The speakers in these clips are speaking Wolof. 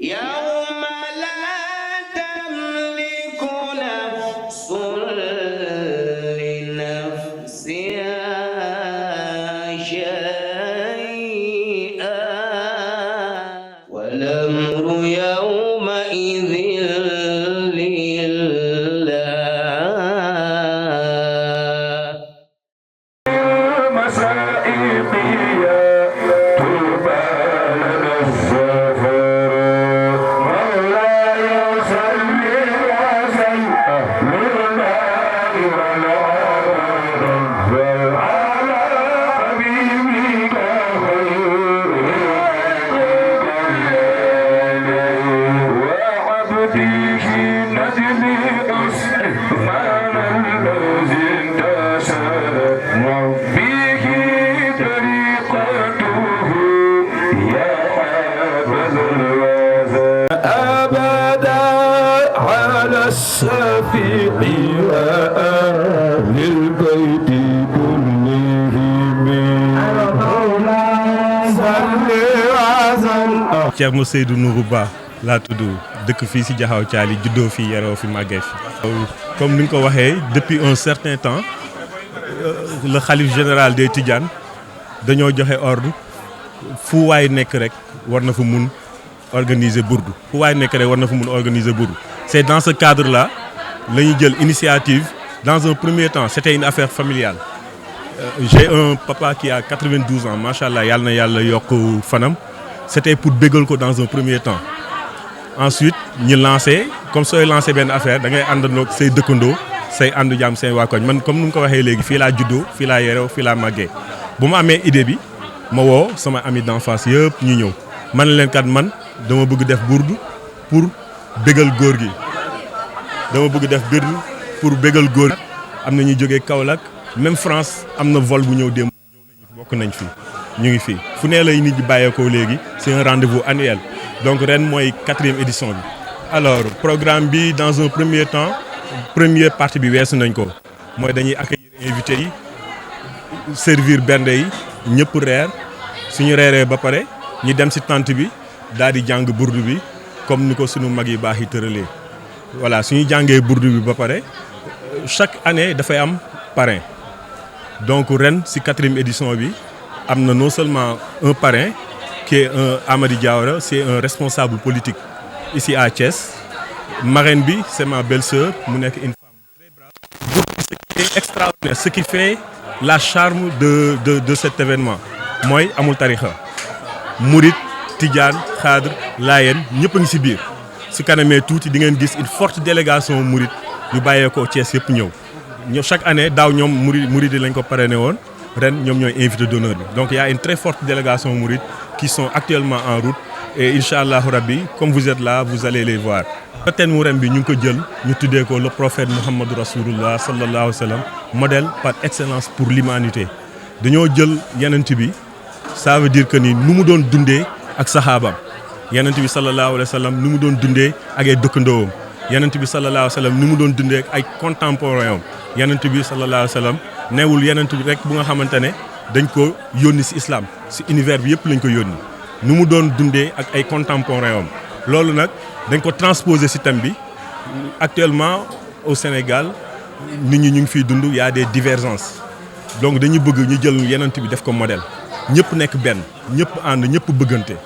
يوم لا تملك نفس لنفس شيئا والأمر يومئذ الشفيع وأهل البيت كلهم. Thierno Seydou Nourou Ba laa tudd dëkk fii ci Jaxaw Caali juddoo fi yaroo fi màggee fi. Comme ni nga ko waxee depuis un certain temps le khalife général des Tidianes dañoo joxe ordre fu waay nekk rek war na fa mun organiser burdu fu waay nekk rek war na fa mun organiser burdu. C'est dans ce cadre-là la ñu jël initiative. Dans un premier temps c'était une affaire familiale. J'ai un papa qui a 92 ans machallah yàlla na yàlla yokk fanam. C'était pour bégal ko dans un premier temps. Ensuite ñu lancé comme sooy lancé benn affaire da ngay àndandoo say dëkkandoo say àndu jàmm say waa koñ man comme nu nga ko waxee léegi fii laa juddoo fii laa yeroo fii laa màggee. Bu ma amee idée bi ma woo sama ami d'enfance yëpp ñu ñëw man leen kat man dama bëgg def burdu pour bégal góor gi. dama bëgg def burdu pour bégal góor gi. am na ñuy jógee Kaolack même France am na vol bu ñëw démb ñëw nañu bokk nañ fi ñu ngi fii fu nee lay nit ñi bàyyeekoo léegi c'est un rendez-vous annuel donc ren mooy 4e édition bi. alors programme bi dans un premier temps première partie bi weesu nañ ko mooy dañuy accueillir invités yi servir bernde yi ñëpp reer suñu reeree ba pare ñu dem ci tente bi daal di jàng burdu bi comme ni ko suñu mag yi baax yi tëralee. voilà suñu jàngee burdu bi ba pare chaque année dafay am parrain donc ren ci 4e édition bi am na non seulement un parrain qui est un Amady Diawara c'est un responsable politique ici à Thiès. Marraine bi c'est ma belle-sœur mu nekk une femme très brave. Burdu ce qui est extraordinaire ce qui fait la charme de cet événement mooy amul tarixa Murit Tidiane Khadr Layen ñëpp a ngi ci biir. su kanamee tuuti di ngeen gis une forte délégation Mouride yu bàyyeekoo Thiès yëpp ñëw chaque année daaw ñoom Mouride yi lañ ko parrainé woon ren ñoom ñooy invité d'honneur bi donc il y a une très forte délégation Mouride qui sont actuellement en route et incha allahu rabbi comme vous êtes là vous allez les voir. thème mu ren bi ñu ngi ko jël ñu tuddee ko le prophète Muhammadu Rasulullah sallallahu alayhi wa sallam modèle par excellence pour l'humanité dañoo jël yenent bi ça veut dire que ni nu mu doon dundee ak saxaabam. Yonent bi sallallahu alayhi wa sallam ni mu doon dundee ak ay dëkkandoowam Yonent bi sallallahu alayhi wa sallam ni mu doon dundee ak ay contemporains am Yonent bi sallallahu alayhi wa sallam neewul Yonent bi rek bu nga xamante ne dañ ko yónni ci islam ci univers bi yëpp lañ ko yónni ni mu doon dundee ak ay contemporains am loolu nag dañ ko transposer ci thème bi actuellement au Sénégal nit ñi ñu ngi fiy dund y a des divergences donc dañu bëgg ñu jël Yonent bi def ko modèle ñëpp nekk benn ñëpp ànd ñëpp bëggante.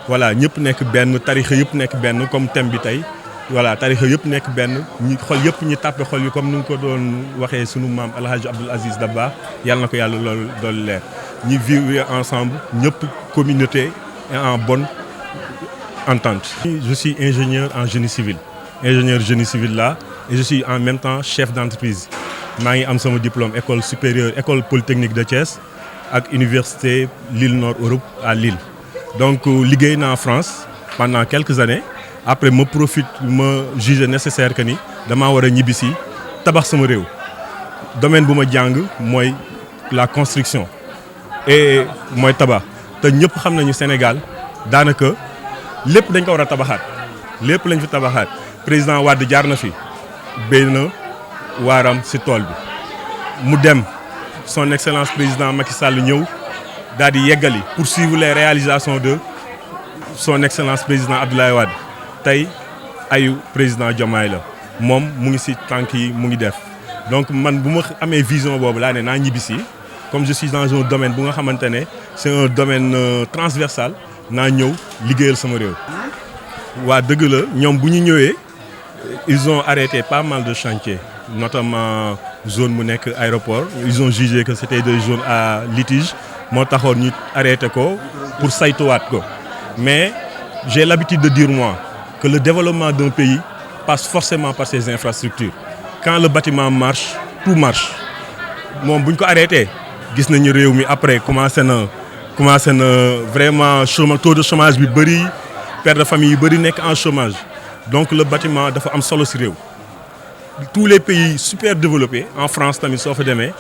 voilà ñëpp nekk benn tarixa yëpp nekk benn comme thème bi tey voilà tarixa yëpp nekk benn ñi xol yëpp ñi tàppe xol yi comme ni nga ko doon waxee sunu maam El Hadj Abdoul Aziz Dabakh yàlla na ko yàlla loolu doolu leer ñi vivre ensemble ñëpp communauté et en bonne entente. Je suis ingénieur en génie civil là et je suis en même temps chef d'entreprise maa ngi am sama diplôme école supérieure école polytechnique de Thiès ak université Lille Nord Europe à Lille. Donc liggéey naa en France pendant quelques années après ma juge nécessaire que ni damaa war a ñibbisi tabax sama réew domaine bu ma jàng mooy la construction et mooy tabax te ñëpp xam nañu Sénégal daanaka lépp dañ ko war a tabaxaat lépp lañ fi tabaxaat président Wade jaar na fi béy na waaram ci tool bi mu dem son excellence président Macky Sall ñëw daal di yeggali poursuivre les réalisations de son excellence président Abdoulaye Wade tey ayu président Diomaye la moom mu ngi ci tànk yi mu ngi def donc man bu ma amee vision boobu laa ne naa ñibbisi comme je suis dans un domaine bu nga xamante ne c'est un domaine transversal naa ñëw liggéeyal sama réew. waa dëgg la ñoom bu ñu ñëwee ils ont arrêté pas mal de chantiers notamment zone mu nekk aéroport ils ont jugé que c'était des zones à litige moo taxoon ñu arrêté ko pour saytuwaat ko mais j'ai l'habitude de dire moi que le développement d'un pays passe forcément par ses infrastructures quand le bâtiment marche tout marche moom bu ñu ko arrêté gis nañu réew mi après commencé na vraiment chômage taux de chômage bi bëri père de famille yu bëri nekk en chômage donc le bâtiment dafa am solo ci réew tous les pays super développés en France tamit soo fa demee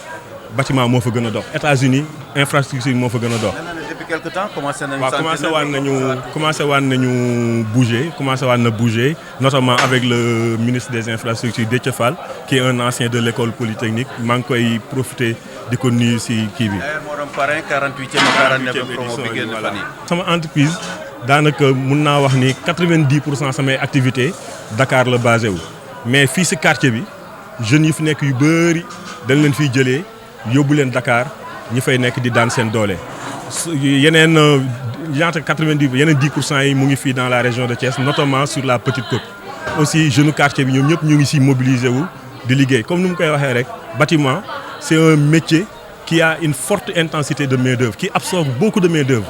bâtiment moo fa gën a dox États-Unis infrastructure moo fa gën a dox. depuis quelque temps commencé nañu bouger notamment avec le ministre des infrastructures Déthié Fall qui est un ancien de l'école polytechnique maa ngi koy profiter di ko nuyu ci kii bi. moo doon parrain 48e ak 49e promo bi génn fan yi. sama entreprise daanaka mun naa wax ni 90% samay activités Dakar la basé wu mais fii ci quartier bi jeunes yi fi nekk yu bëri dañ leen fiy jëlee yóbbu leen Dakar ñi fay nekk di daan seen doole. yeneen ñaata 90 yeneen 10% yi mu ngi fii dans la région de Thiès notamment sur la Petite Côte. aussi jeunes quartier bi ñoom ñëpp ñu ngi ci mobiliser wu di liggéey comme ni mu koy waxee rek bâtiment c'est un métier qui a une forte intensité de main-d'œuvre qui absorbe beaucoup de main-d'œuvre.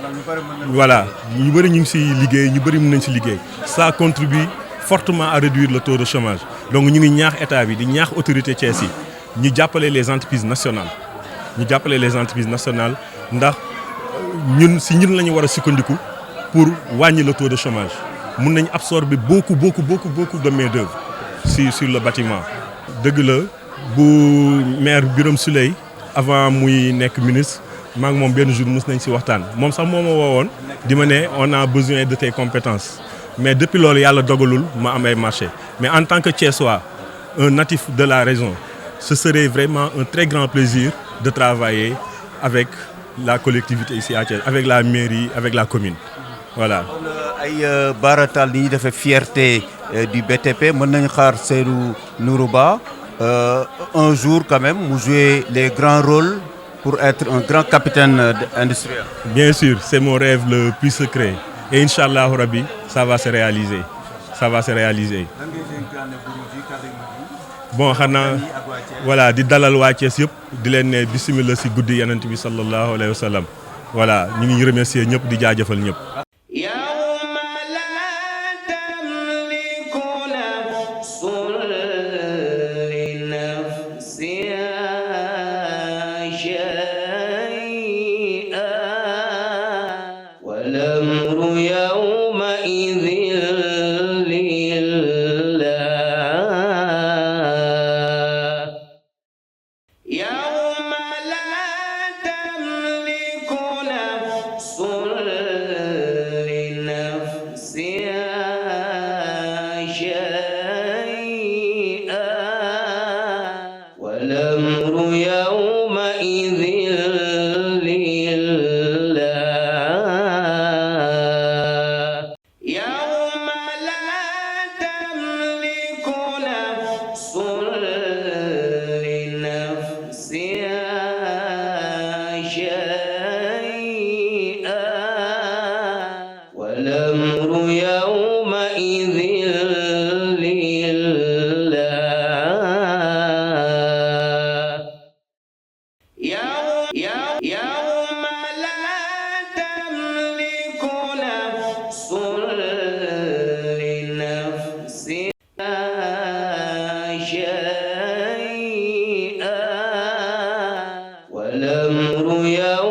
voilà ñu bëri ñu ngi ci liggéey ñu bëri mën nañ ci liggéey. ça contribue fortement à réduire le taux de chômage donc ñu ngi ñaax état bi di ñaax autorité Thiès yi ñu jàppale les entreprises nationales ndax ñun ci ñun la ñu war a sukkandiku pour wàññi le taux de chômage mun nañu absorber beaucoup de main-d'œuvre sur le bâtiment. dëgg la bu maire Birame Souleye avant muy nekk ministre maa ngi moom benn jour mos nañ ci waxtaan moom sax moo ma woowoon di ma ne on a besoin de tes compétences mais depuis loolu yàlla dogalul ma am ay marché mais en tant que Thiessois un natif de la région ce serait vraiment un très grand plaisir de travailler avec la collectivité ici à Thiès avec la mairie avec la commune voilà. ay baratal ni ñuy defee fierté du BTP mën nañu xaar Seydou Nourou Ba un jour quand même mu jouer les grands rôles pour être un grand capitaine industriel. Bien sûr, c'est mon rêve le plus secret et Inch'Allah Rabbi ça va se réaliser. Bon xanaa voilà di dalal waa Thiès yëpp di leen ne bismillah ci guddi Yonent bi sallallahu alayhi wa sallam voilà ñu ngi remercier ñëpp di jaajëfal ñëpp. والأمر يوم